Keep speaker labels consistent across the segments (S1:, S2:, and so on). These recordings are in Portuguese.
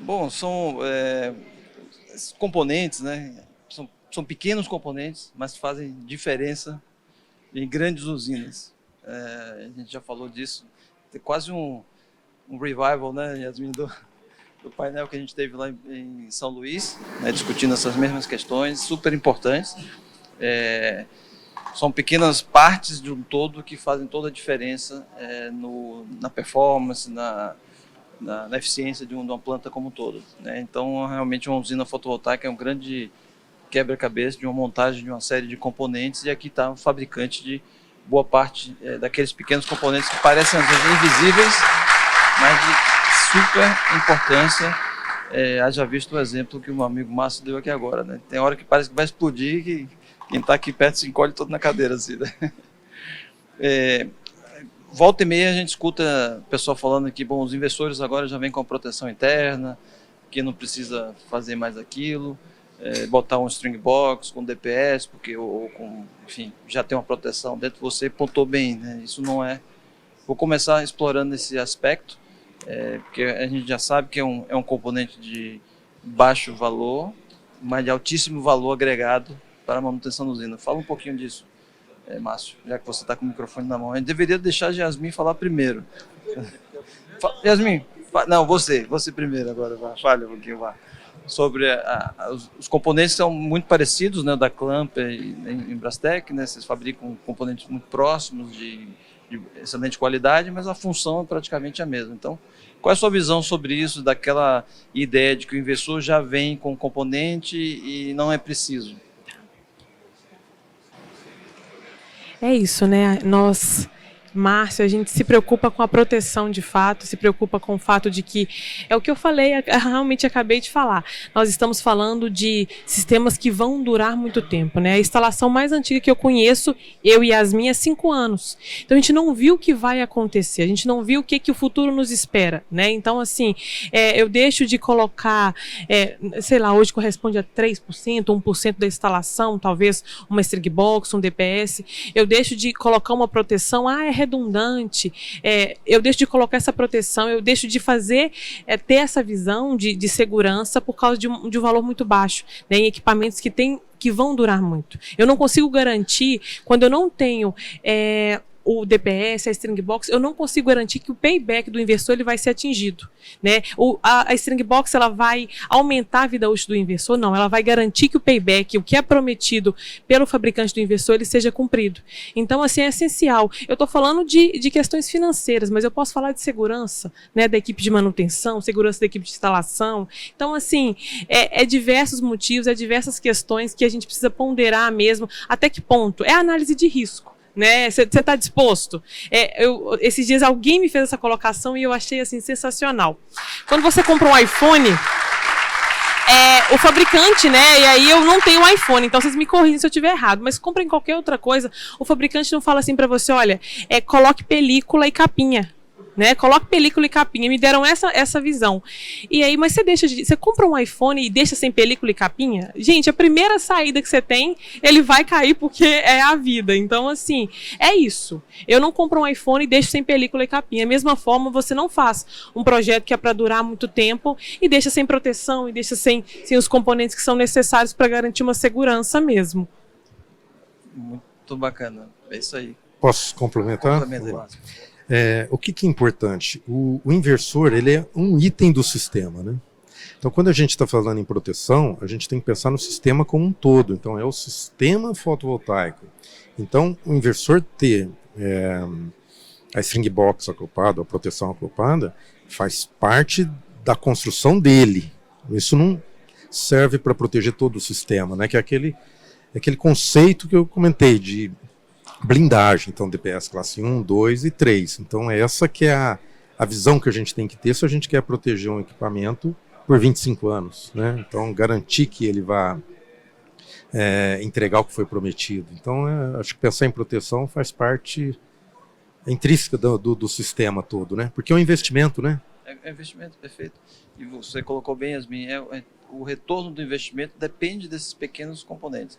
S1: Bom, são esses componentes, né? São pequenos componentes, mas fazem diferença em grandes usinas. A gente já falou disso. Tem quase um revival, né, Yasmin, do painel que a gente teve lá em São Luís, né, discutindo essas mesmas questões, super importantes. São pequenas partes de um todo que fazem toda a diferença na performance, na eficiência de uma planta como um todo, né? Então, realmente, uma usina fotovoltaica é um grande quebra-cabeça de uma montagem de uma série de componentes, e aqui está o fabricante de boa parte daqueles pequenos componentes que parecem às vezes invisíveis, mas de super importância. Haja visto o exemplo que o meu amigo Márcio deu aqui agora, né? Tem hora que parece que vai explodir, que quem está aqui perto se encolhe todo na cadeira, assim, né? Volta e meia a gente escuta o pessoal falando que, bom, os investidores agora já vêm com proteção interna, que não precisa fazer mais aquilo, botar um string box com DPS, porque enfim, já tem uma proteção dentro. Você pontou bem, né? Isso não é. Vou começar explorando esse aspecto, porque a gente já sabe que é um componente de baixo valor, mas de altíssimo valor agregado para a manutenção da usina. Fala um pouquinho disso, Márcio, já que você está com o microfone na mão. A gente deveria deixar a Yasmin falar primeiro. Yasmin, não, você primeiro agora, fale um pouquinho lá. Sobre os componentes são muito parecidos, né, da Clamper em Brastemp, né, vocês fabricam componentes muito próximos, de excelente qualidade, mas a função é praticamente a mesma. Então, qual é a sua visão sobre isso, daquela ideia de que o investidor já vem com o componente e não é preciso?
S2: É isso, né? Márcio, a gente se preocupa com a proteção de fato, se preocupa com o fato de que, é o que eu falei, realmente acabei de falar, nós estamos falando de sistemas que vão durar muito tempo, né? A instalação mais antiga que eu conheço, eu e Yasmin, é 5 anos. Então a gente não viu o que vai acontecer, a gente não viu o que o futuro nos espera, né? Então, assim, eu deixo de colocar, sei lá, hoje corresponde a 3%, 1% da instalação, talvez uma string box, um DPS, eu deixo de colocar uma proteção, é redundante, eu deixo de colocar essa proteção, eu deixo de fazer, ter essa visão de segurança por causa de um valor muito baixo, né, em equipamentos que vão durar muito. Eu não consigo garantir, quando eu não tenho o DPS, a string box, eu não consigo garantir que o payback do investidor ele vai ser atingido, né? A string box ela vai aumentar a vida útil do investidor? Não, ela vai garantir que o payback, o que é prometido pelo fabricante do investidor, ele seja cumprido. Então, assim, é essencial. Eu estou falando de questões financeiras, mas eu posso falar de segurança, né, da equipe de manutenção, segurança da equipe de instalação. Então, assim, diversos motivos, diversas questões que a gente precisa ponderar mesmo. Até que ponto? É a análise de risco. Né? Você está disposto? Esses dias alguém me fez essa colocação e eu achei assim sensacional. Quando você compra um iPhone, o fabricante, né? E aí eu não tenho um iPhone, então vocês me corrigem se eu estiver errado, mas comprem qualquer outra coisa, o fabricante não fala assim para você, olha, coloque película e capinha. Né? Coloque película e capinha, me deram essa visão. E aí, mas você compra um iPhone e deixa sem película e capinha? Gente, a primeira saída que você tem, ele vai cair porque é a vida. Então, assim, é isso. Eu não compro um iPhone e deixo sem película e capinha. Da mesma forma, você não faz um projeto que é para durar muito tempo e deixa sem proteção e deixa sem os componentes que são necessários para garantir uma segurança mesmo.
S1: Muito bacana. É isso aí.
S3: Posso complementar? O que é importante? O inversor ele é um item do sistema, né? Então, quando a gente está falando em proteção, a gente tem que pensar no sistema como um todo. Então, é o sistema fotovoltaico. Então, o inversor ter a string box acoplada, a proteção acoplada, faz parte da construção dele. Isso não serve para proteger todo o sistema, né? Que é aquele conceito que eu comentei de blindagem, então DPS classe 1, 2 e 3. Então essa que é a visão que a gente tem que ter se a gente quer proteger um equipamento por 25 anos, né? Então garantir que ele vá entregar o que foi prometido. Então acho que pensar em proteção faz parte intrínseca do sistema todo, né? Porque é um investimento, né?
S1: É investimento, perfeito. E você colocou bem, Yasmin, o retorno do investimento depende desses pequenos componentes.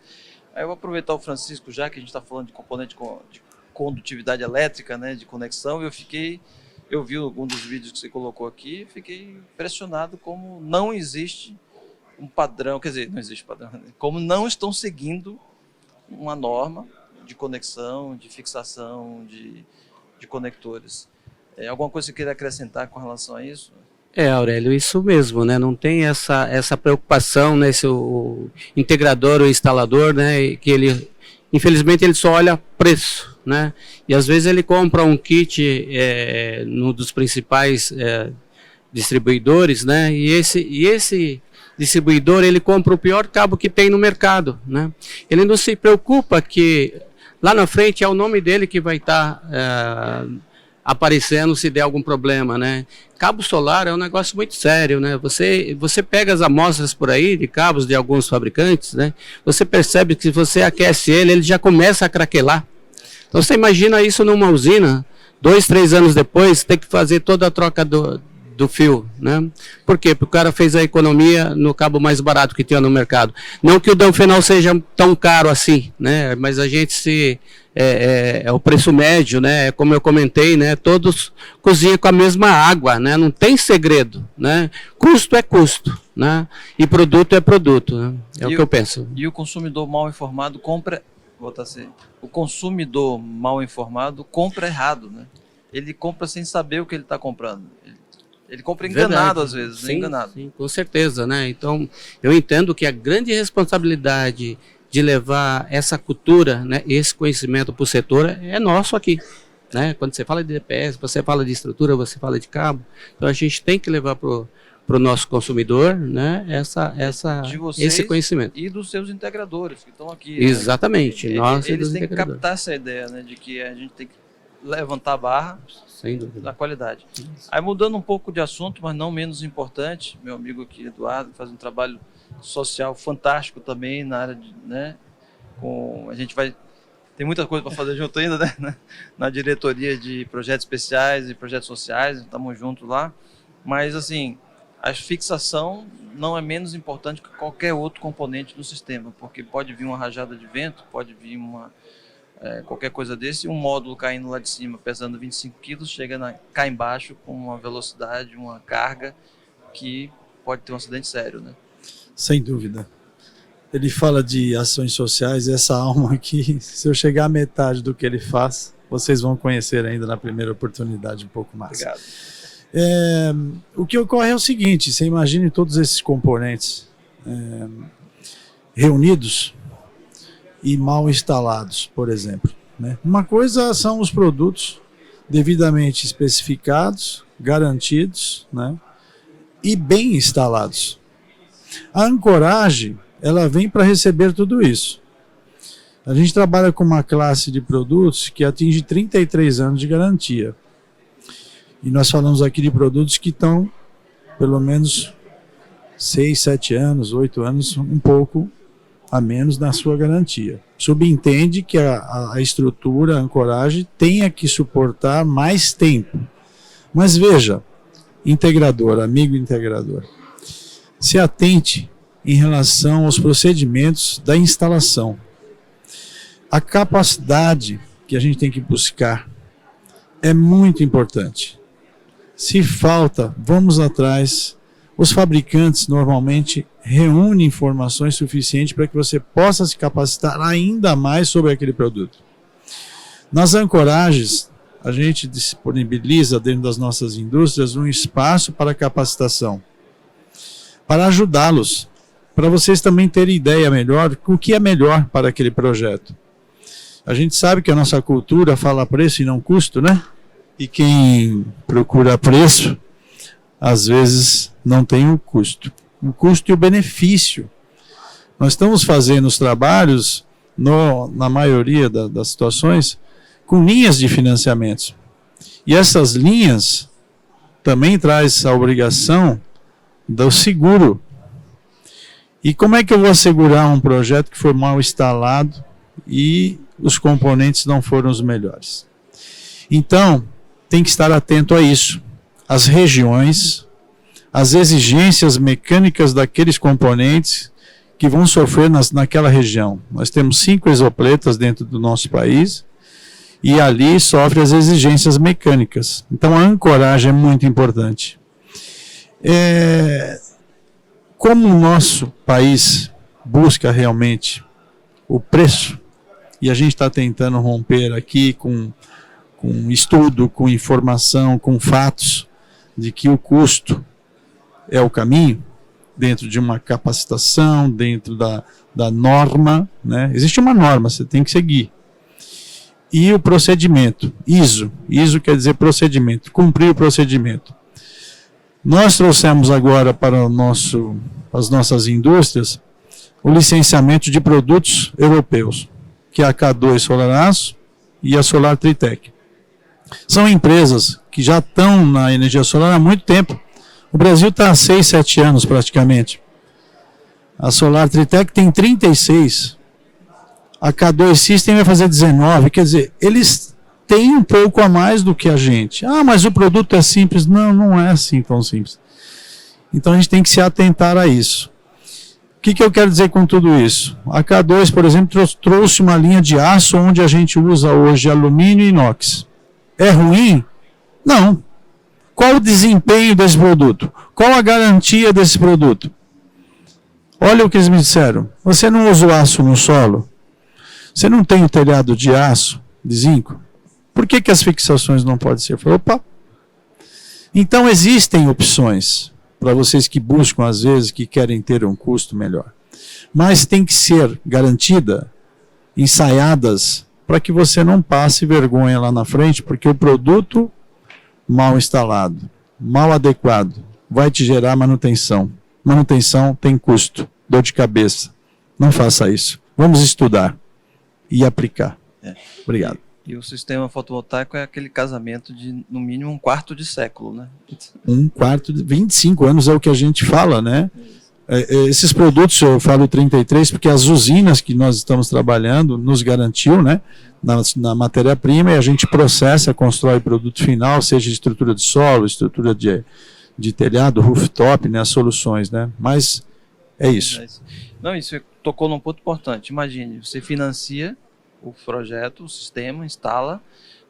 S1: Aí eu vou aproveitar o Francisco, já que a gente está falando de componente de condutividade elétrica, né, de conexão, eu eu vi algum dos vídeos que você colocou aqui e fiquei impressionado como não existe um padrão, quer dizer, não existe padrão, como não estão seguindo uma norma de conexão, de fixação, de conectores. Alguma coisa que você queira acrescentar com relação a isso?
S4: Aurélio, isso mesmo, né? Não tem essa preocupação, né? Se o integrador ou instalador, né? Que ele, infelizmente, ele só olha preço, né? E às vezes ele compra um kit no dos principais distribuidores, né? E esse distribuidor, ele compra o pior cabo que tem no mercado, né? Ele não se preocupa que lá na frente é o nome dele que vai estar aparecendo se der algum problema, né? Cabo solar é um negócio muito sério, né? Você pega as amostras por aí de cabos de alguns fabricantes, né? Você percebe que se você aquece ele já começa a craquelar. Então você imagina isso numa usina, 2, 3 anos depois, tem que fazer toda a troca do fio, né? Por quê? Porque o cara fez a economia no cabo mais barato que tinha no mercado. Não que o Danfenol seja tão caro assim, né? Mas a gente é o preço médio, né? Como eu comentei, né? Todos cozinham com a mesma água, né? Não tem segredo, né? Custo é custo, né? E produto é produto, né? É o que eu penso.
S1: E o consumidor mal informado compra, o consumidor mal informado compra errado, né? Ele compra sem saber o que ele está comprando. Ele compra enganado. Verdade. Às vezes,
S4: sim,
S1: enganado.
S4: Sim, com certeza, né? Então, eu entendo que a grande responsabilidade de levar essa cultura, né, esse conhecimento para o setor é nosso aqui, né? Quando você fala de DPS, você fala de estrutura, você fala de cabo, então a gente tem que levar para o nosso consumidor, né, esse conhecimento.
S1: E dos seus integradores que estão aqui.
S4: Exatamente.
S1: Né? Eles têm que captar essa ideia, né, de que a gente tem que levantar a barra da qualidade. Aí mudando um pouco de assunto, mas não menos importante, meu amigo aqui, Eduardo, faz um trabalho social fantástico também na área de, né, a gente tem muita coisa para fazer junto ainda, né, na diretoria de projetos especiais e projetos sociais, estamos juntos lá, mas assim, a fixação não é menos importante que qualquer outro componente do sistema, porque pode vir uma rajada de vento, pode vir qualquer coisa desse, um módulo caindo lá de cima, pesando 25 quilos, cai embaixo com uma velocidade, uma carga que pode ter um acidente sério, né?
S5: Sem dúvida. Ele fala de ações sociais, essa alma aqui, se eu chegar à metade do que ele faz, vocês vão conhecer ainda na primeira oportunidade um pouco mais.
S1: Obrigado.
S5: O que ocorre é o seguinte, você imagine todos esses componentes reunidos e mal instalados, por exemplo, né? Uma coisa são os produtos devidamente especificados, garantidos, né? E bem instalados. A ancoragem, ela vem para receber tudo isso. A gente trabalha com uma classe de produtos que atinge 33 anos de garantia. E nós falamos aqui de produtos que estão pelo menos 6, 7 anos, 8 anos, um pouco a menos na sua garantia. Subentende que a estrutura, a ancoragem, tenha que suportar mais tempo. Mas veja, integrador, amigo integrador, se atente em relação aos procedimentos da instalação. A capacidade que a gente tem que buscar é muito importante. Se falta, vamos atrás. Os fabricantes normalmente reúnem informações suficientes para que você possa se capacitar ainda mais sobre aquele produto. Nas ancoragens, a gente disponibiliza dentro das nossas indústrias um espaço para capacitação, para ajudá-los, para vocês também terem ideia melhor o que é melhor para aquele projeto. A gente sabe que a nossa cultura fala preço e não custo, né? E quem procura preço, às vezes não tem o custo e o benefício. Nós estamos fazendo os trabalhos, na maioria das situações, com linhas de financiamento. E essas linhas também traz a obrigação do seguro. E como é que eu vou assegurar um projeto que foi mal instalado e os componentes não foram os melhores? Então, tem que estar atento a isso. As regiões, as exigências mecânicas daqueles componentes que vão sofrer naquela região. Nós temos 5 exopletas dentro do nosso país e ali sofre as exigências mecânicas. Então a ancoragem é muito importante. Como o nosso país busca realmente o preço, e a gente está tentando romper aqui com estudo, com informação, com fatos, de que o custo é o caminho, dentro de uma capacitação, dentro da norma, né? Existe uma norma, você tem que seguir. E o procedimento, ISO quer dizer procedimento, cumprir o procedimento. Nós trouxemos agora para as nossas indústrias o licenciamento de produtos europeus, que é a K2 Solar Aço e a Solar Tritec. São empresas que já estão na energia solar há muito tempo. O Brasil está há 6, 7 anos praticamente. A Solar Tritec tem 36. A K2 System vai fazer 19. Quer dizer, eles têm um pouco a mais do que a gente. Ah, mas o produto é simples. Não, não é assim tão simples. Então a gente tem que se atentar a isso. O que eu quero dizer com tudo isso? A K2, por exemplo, trouxe uma linha de aço onde a gente usa hoje alumínio e inox. É ruim? Não. Qual o desempenho desse produto? Qual a garantia desse produto? Olha o que eles me disseram. Você não usa o aço no solo? Você não tem o telhado de aço, de zinco? Por que as fixações não podem ser? Eu falei, opa. Então existem opções para vocês que buscam, às vezes, que querem ter um custo melhor. Mas tem que ser garantida, ensaiadas, para que você não passe vergonha lá na frente, porque o produto mal instalado, mal adequado, vai te gerar manutenção. Manutenção tem custo, dor de cabeça. Não faça isso. Vamos estudar e aplicar. Obrigado.
S1: E o sistema fotovoltaico é aquele casamento de, no mínimo, um quarto de século, né?
S5: Um quarto de 25 anos é o que a gente fala, né? Esses produtos, eu falo 33, porque as usinas que nós estamos trabalhando nos garantiu, né? Na matéria-prima, e a gente processa, constrói produto final, seja de estrutura de solo, estrutura de telhado, rooftop, né? As soluções, né? Mas é isso.
S1: Não, isso tocou num ponto importante. Imagine, você financia o projeto, o sistema, instala,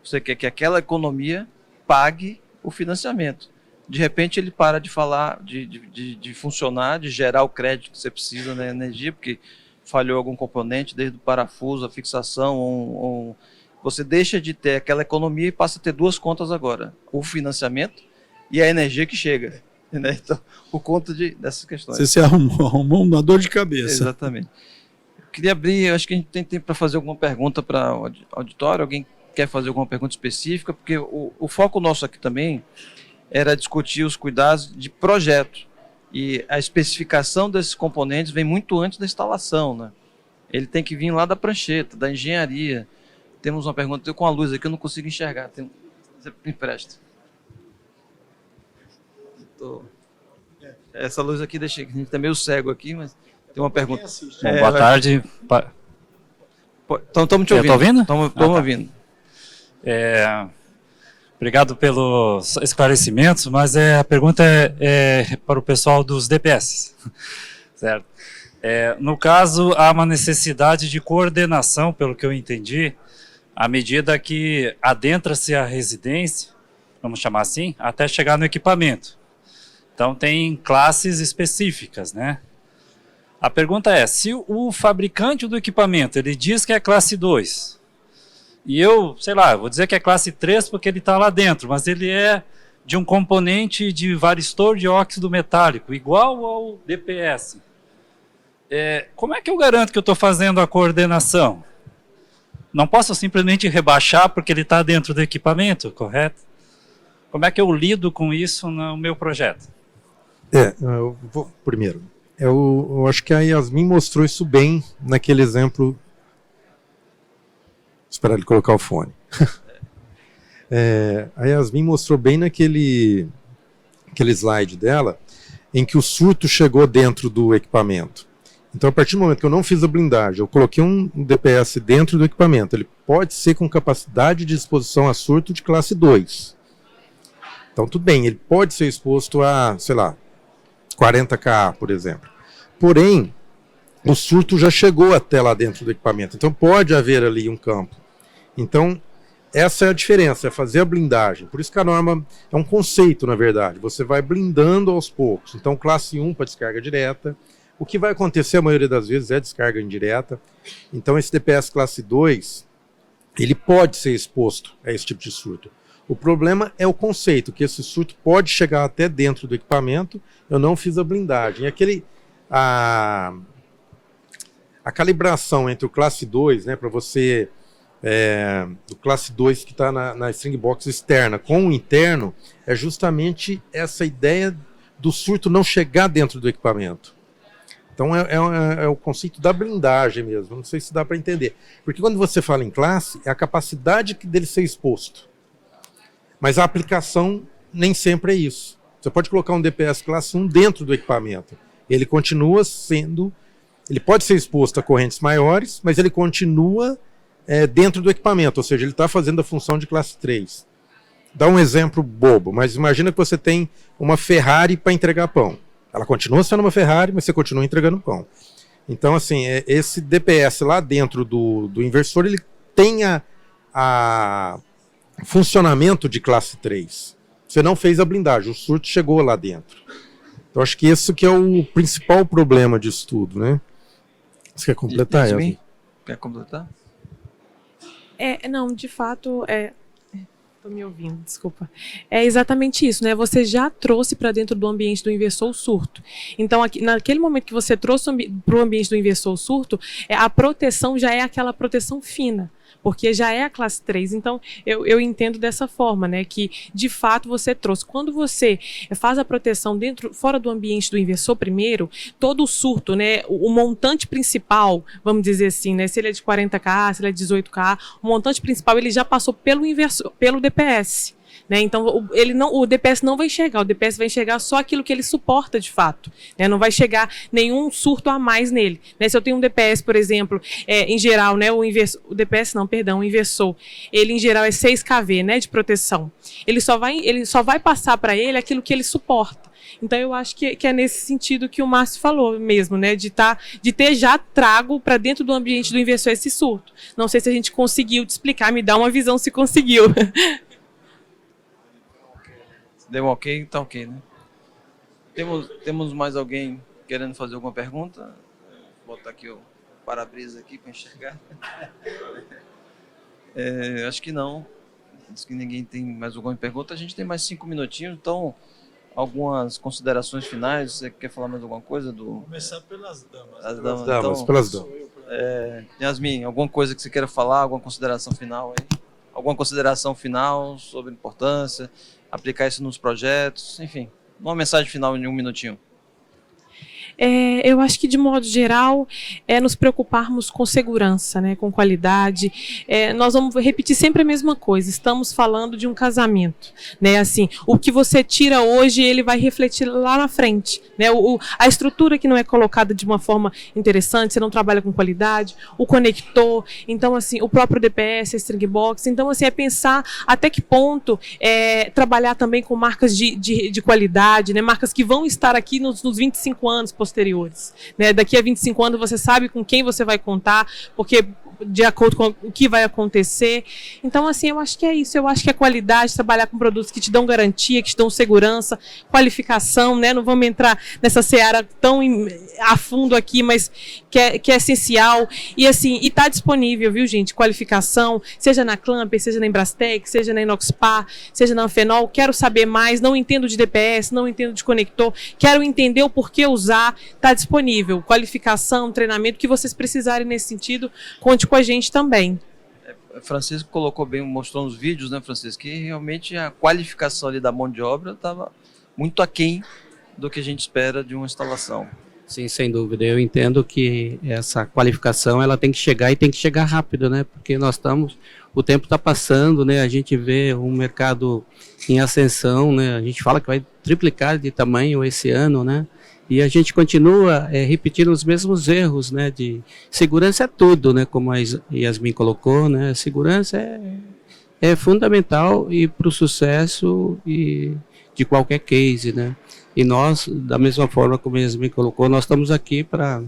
S1: você quer que aquela economia pague o financiamento. De repente ele para de falar, de funcionar, de gerar o crédito que você precisa na energia, porque falhou algum componente, desde o parafuso, a fixação, você deixa de ter aquela economia e passa a ter duas contas agora, o financiamento e a energia que chega. Né? Então, por conta dessas questões.
S5: Você se arrumou uma dor de cabeça.
S1: Exatamente. Queria abrir, acho que a gente tem tempo para fazer alguma pergunta para o auditório. Alguém quer fazer alguma pergunta específica? Porque o foco nosso aqui também era discutir os cuidados de projeto. E a especificação desses componentes vem muito antes da instalação, né? Ele tem que vir lá da prancheta, da engenharia. Temos uma pergunta, eu com a luz aqui eu não consigo enxergar. Você me empresta. Essa luz aqui deixa, a gente tá meio cego aqui, mas tem uma pergunta.
S6: Boa tarde.
S1: Então, estamos te ouvindo.
S6: Estou ouvindo?
S1: Estamos ouvindo.
S6: Obrigado pelos esclarecimentos, mas a pergunta é para o pessoal dos DPS. Certo? No caso, há uma necessidade de coordenação, pelo que eu entendi, à medida que adentra-se a residência, vamos chamar assim, até chegar no equipamento. Então, tem classes específicas, né? A pergunta é, se o fabricante do equipamento, ele diz que é classe 2, e eu, sei lá, vou dizer que é classe 3 porque ele está lá dentro, mas ele é de um componente de varistor de óxido metálico, igual ao DPS. Como é que eu garanto que eu estou fazendo a coordenação? Não posso simplesmente rebaixar porque ele está dentro do equipamento, correto? Como é que eu lido com isso no meu projeto?
S3: Eu vou primeiro. Eu acho que a Yasmin mostrou isso bem naquele exemplo. Vou esperar ele colocar o fone. A Yasmin mostrou bem naquele slide dela, em que o surto chegou dentro do equipamento. Então, a partir do momento que eu não fiz a blindagem, eu coloquei um DPS dentro do equipamento, ele pode ser com capacidade de exposição a surto de classe 2. Então, tudo bem, ele pode ser exposto a, sei lá, 40 kA, por exemplo. Porém, o surto já chegou até lá dentro do equipamento. Então, pode haver ali um campo. Então, essa é a diferença, é fazer a blindagem. Por isso que a norma é um conceito, na verdade. Você vai blindando aos poucos. Então, classe 1 para descarga direta. O que vai acontecer a maioria das vezes é descarga indireta. Então, esse DPS classe 2, ele pode ser exposto a esse tipo de surto. O problema é o conceito, que esse surto pode chegar até dentro do equipamento. Eu não fiz a blindagem. A calibração entre o classe 2, né, para você... o classe 2 que está na string box externa com o interno, é justamente essa ideia do surto não chegar dentro do equipamento. Então é o conceito da blindagem mesmo, não sei se dá para entender. Porque quando você fala em classe, é a capacidade dele ser exposto. Mas a aplicação nem sempre é isso. Você pode colocar um DPS classe 1 dentro do equipamento. Ele continua sendo... Ele pode ser exposto a correntes maiores, mas ele continua... dentro do equipamento, ou seja, ele está fazendo a função de classe 3. Dá um exemplo bobo, mas imagina que você tem uma Ferrari para entregar pão. Ela continua sendo uma Ferrari, mas você continua entregando pão. Então, assim, esse DPS lá dentro do inversor, ele tem a funcionamento de classe 3. Você não fez a blindagem, o surto chegou lá dentro. Então, acho que esse que é o principal problema disso tudo, né? Você quer completar, Yasmin?
S1: Quer completar?
S2: Não, de fato, tô me ouvindo, desculpa. É exatamente isso, né? Você já trouxe para dentro do ambiente do inversor o surto. Então, naquele momento que você trouxe para o ambiente do inversor o surto, a proteção já é aquela proteção fina, porque já é a classe 3. Então, eu entendo dessa forma, né? Que, de fato, você trouxe. Quando você faz a proteção fora do ambiente do inversor primeiro, todo o surto, né? O montante principal, vamos dizer assim, né? Se ele é de 40K, se ele é de 18K, o montante principal ele já passou pelo inversor, pelo DPS. Né? Então, o DPS não vai enxergar, o DPS vai enxergar só aquilo que ele suporta de fato. Né? Não vai chegar nenhum surto a mais nele. Né? Se eu tenho um DPS, por exemplo, em geral, né, o inversor, ele em geral é 6 kV, né, de proteção. Ele só vai passar para ele aquilo que ele suporta. Então, eu acho que é nesse sentido que o Márcio falou mesmo, né? De ter já trago para dentro do ambiente do inversor esse surto. Não sei se a gente conseguiu te explicar, me dá uma visão se conseguiu.
S1: Deu um ok, tá ok, né? Temos mais alguém querendo fazer alguma pergunta? Vou botar aqui o para-brisa aqui para enxergar. Acho que não. Acho que ninguém tem mais alguma pergunta. A gente tem mais 5 minutinhos, então algumas considerações finais. Você quer falar mais alguma coisa?
S5: Começar pelas damas.
S3: As damas, então, pelas damas.
S1: Yasmin, alguma coisa que você queira falar? Alguma consideração final aí? Alguma consideração final sobre a importância, aplicar isso nos projetos, enfim, uma mensagem final em 1 minutinho.
S2: Eu acho que, de modo geral, nos preocuparmos com segurança, né, com qualidade. Nós vamos repetir sempre a mesma coisa. Estamos falando de um casamento. Né, assim, o que você tira hoje, ele vai refletir lá na frente. Né, a estrutura que não é colocada de uma forma interessante, você não trabalha com qualidade, o conector, então, assim, o próprio DPS, a string box. Então, assim, é pensar até que ponto trabalhar também com marcas de qualidade, né, marcas que vão estar aqui nos 25 anos posteriores. Né? Daqui a 25 anos você sabe com quem você vai contar, porque de acordo com o que vai acontecer. Então, assim, eu acho que é isso. Eu acho que é qualidade, trabalhar com produtos que te dão garantia, que te dão segurança, qualificação, né? Não vamos entrar nessa seara tão a fundo aqui, mas que é essencial. E, assim, está disponível, viu, gente? Qualificação, seja na Clamper, seja na Embrastec, seja na Inoxpa, seja na Anfenol. Quero saber mais, não entendo de DPS, não entendo de conector, quero entender o porquê usar, está disponível. Qualificação, treinamento, o que vocês precisarem nesse sentido, conte com a gente também.
S1: Francisco colocou bem, mostrou nos vídeos, né, Francisco, que realmente a qualificação ali da mão de obra estava muito aquém do que a gente espera de uma instalação.
S4: Sim, sem dúvida. Eu entendo que essa qualificação ela tem que chegar e tem que chegar rápido, né? Porque o tempo está passando, né? A gente vê um mercado em ascensão, né? A gente fala que vai triplicar de tamanho esse ano, né? E a gente continua repetindo os mesmos erros, né? De segurança é tudo, né? Como a Yasmin colocou, né? Segurança é fundamental e para o sucesso de qualquer case, né? E nós, da mesma forma como a Yasmin colocou, nós estamos aqui para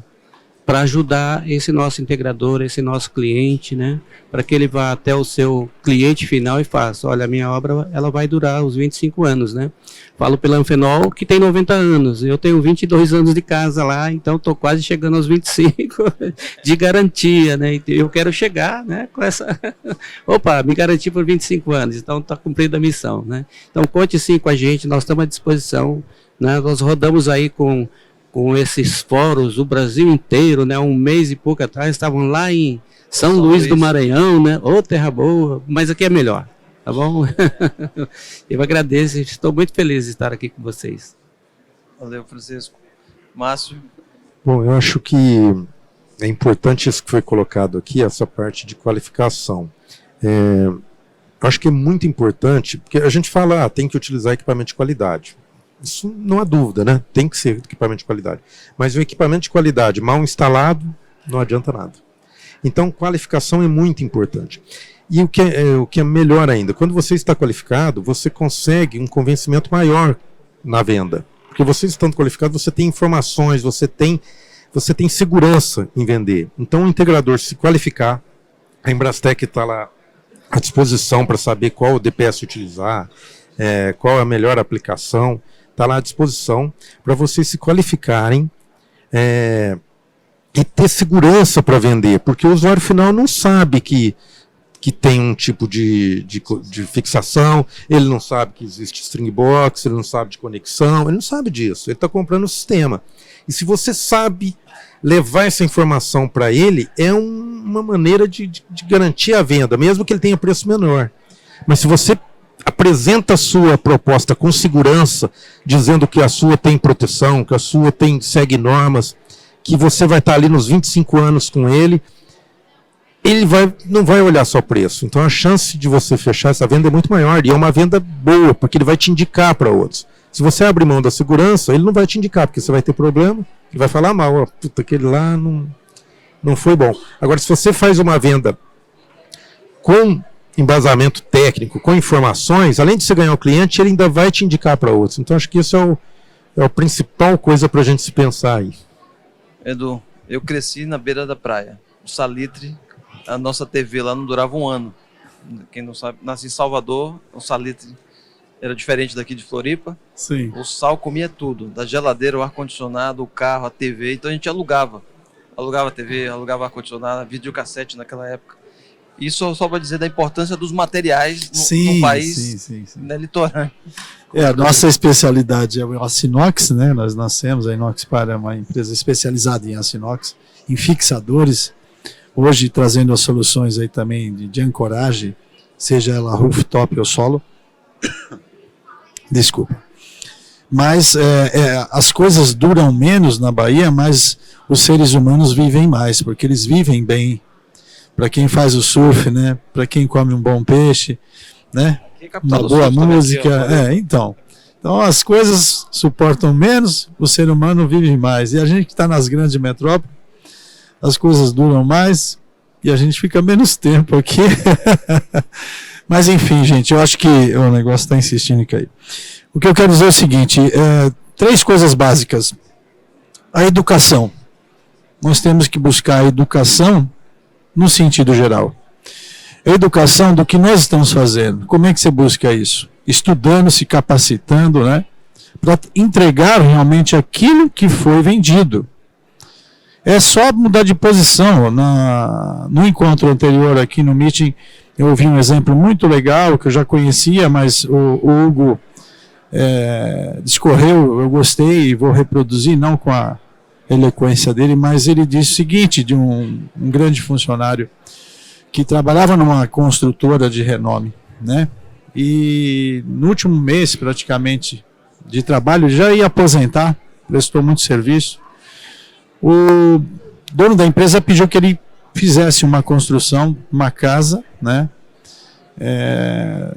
S4: para ajudar esse nosso integrador, esse nosso cliente, né? Para que ele vá até o seu cliente final e faça, olha, a minha obra ela vai durar os 25 anos, né? Falo pela Anfenol que tem 90 anos, eu tenho 22 anos de casa lá, então estou quase chegando aos 25 de garantia, né? Eu quero chegar, né, com essa... Opa, me garanti por 25 anos, então está cumprida a missão, né? Então conte sim com a gente, nós estamos à disposição, né? Nós rodamos aí com esses fóruns, o Brasil inteiro, né? Um mês e pouco atrás, estavam lá em São Luís do Maranhão, né? Ô, terra boa, mas aqui é melhor, tá bom? Eu agradeço, estou muito feliz de estar aqui com vocês.
S1: Valeu, Francisco. Márcio?
S3: Bom, eu acho que é importante isso que foi colocado aqui, essa parte de qualificação. Eu acho que é muito importante, porque a gente fala, tem que utilizar equipamento de qualidade. Isso não há dúvida, né? Tem que ser equipamento de qualidade. Mas o equipamento de qualidade mal instalado não adianta nada. Então, qualificação é muito importante. E o que é melhor ainda, quando você está qualificado, você consegue um convencimento maior na venda. Porque você estando qualificado, você tem informações, você tem segurança em vender. Então, o integrador se qualificar, a Embrastec está lá à disposição para saber qual o DPS utilizar, qual a melhor aplicação, está lá à disposição para vocês se qualificarem e ter segurança para vender, porque o usuário final não sabe que tem um tipo de fixação, ele não sabe que existe string box, ele não sabe de conexão, ele não sabe disso, ele está comprando o sistema. E se você sabe levar essa informação para ele, é uma maneira de garantir a venda, mesmo que ele tenha preço menor. Mas se você apresenta a sua proposta com segurança, dizendo que a sua tem proteção, que a sua segue normas, que você vai estar ali nos 25 anos com ele não vai olhar só o preço. Então a chance de você fechar essa venda é muito maior, e é uma venda boa, porque ele vai te indicar para outros. Se você abrir mão da segurança, ele não vai te indicar, porque você vai ter problema, e vai falar mal, puta, aquele lá não foi bom. Agora, se você faz uma venda com embasamento técnico, com informações, além de você ganhar o cliente, ele ainda vai te indicar para outros. Então acho que isso é a principal coisa para a gente se pensar aí.
S1: Edu, eu cresci na beira da praia. O Salitre, a nossa TV lá não durava um ano. Quem não sabe, nasci em Salvador, o Salitre era diferente daqui de Floripa.
S5: Sim.
S1: O sal comia tudo, da geladeira, o ar-condicionado, o carro, a TV. Então a gente alugava a TV, alugava ar-condicionado, videocassete naquela época. Isso só para dizer da importância dos materiais no país, né, litorâneo.
S5: A nossa especialidade é o aço inox, né? Nós nascemos, a Inoxpar é uma empresa especializada em aço inox, em fixadores, hoje trazendo as soluções aí também de ancoragem, seja ela rooftop ou solo. Desculpa. Mas as coisas duram menos na Bahia, mas os seres humanos vivem mais, porque eles vivem bem. Para quem faz o surf, né? Para quem come um bom peixe, né? Uma boa música, então as coisas suportam menos, o ser humano vive mais, e a gente que está nas grandes metrópoles, as coisas duram mais e a gente fica menos tempo aqui. Mas enfim, gente, eu acho que o negócio está insistindo em cair. O que eu quero dizer é o seguinte, 3 coisas básicas. A educação. Nós temos que buscar a educação no sentido geral. A educação do que nós estamos fazendo. Como é que você busca isso? Estudando, se capacitando, né? Para entregar realmente aquilo que foi vendido. É só mudar de posição. No encontro anterior aqui no meeting, eu ouvi um exemplo muito legal, que eu já conhecia, mas o Hugo discorreu, eu gostei e vou reproduzir, não com a eloquência dele, mas ele disse o seguinte, de um grande funcionário que trabalhava numa construtora de renome, né? E no último mês, praticamente, de trabalho, já ia aposentar, prestou muito serviço. O dono da empresa pediu que ele fizesse uma construção, uma casa, né?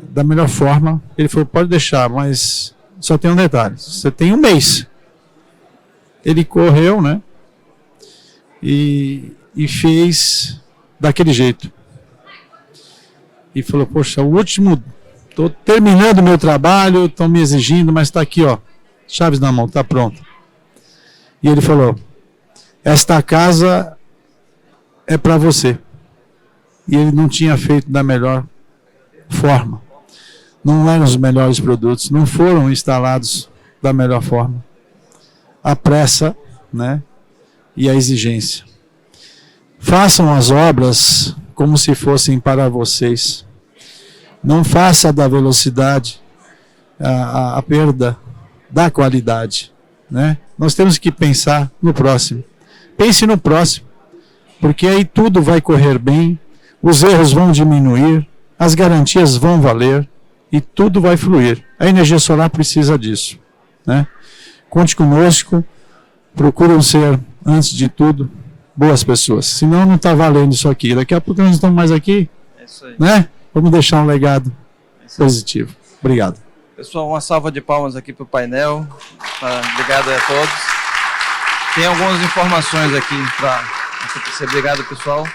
S5: Da melhor forma. Ele falou, pode deixar, mas só tem um detalhe, você tem um mês. Ele correu, né? E fez daquele jeito. E falou, poxa, o último, estou terminando o meu trabalho, estão me exigindo, mas está aqui, ó, chaves na mão, está pronto. E ele falou, esta casa é para você. E ele não tinha feito da melhor forma. Não eram os melhores produtos, não foram instalados da melhor forma. A pressa, né, e a exigência. Façam as obras como se fossem para vocês. Não faça da velocidade a perda da qualidade, né? Nós temos que pensar no próximo. Pense no próximo, porque aí tudo vai correr bem, os erros vão diminuir, as garantias vão valer e tudo vai fluir. A energia solar precisa disso, né? Conte conosco, procuram ser, antes de tudo, boas pessoas. Senão não está valendo isso aqui. Daqui a pouco nós não estamos mais aqui,
S1: É isso aí.
S5: né? Vamos deixar um legado positivo. Obrigado.
S1: Pessoal, uma salva de palmas aqui para o painel. Obrigado a todos. Tem algumas informações aqui para você. Obrigado, pessoal.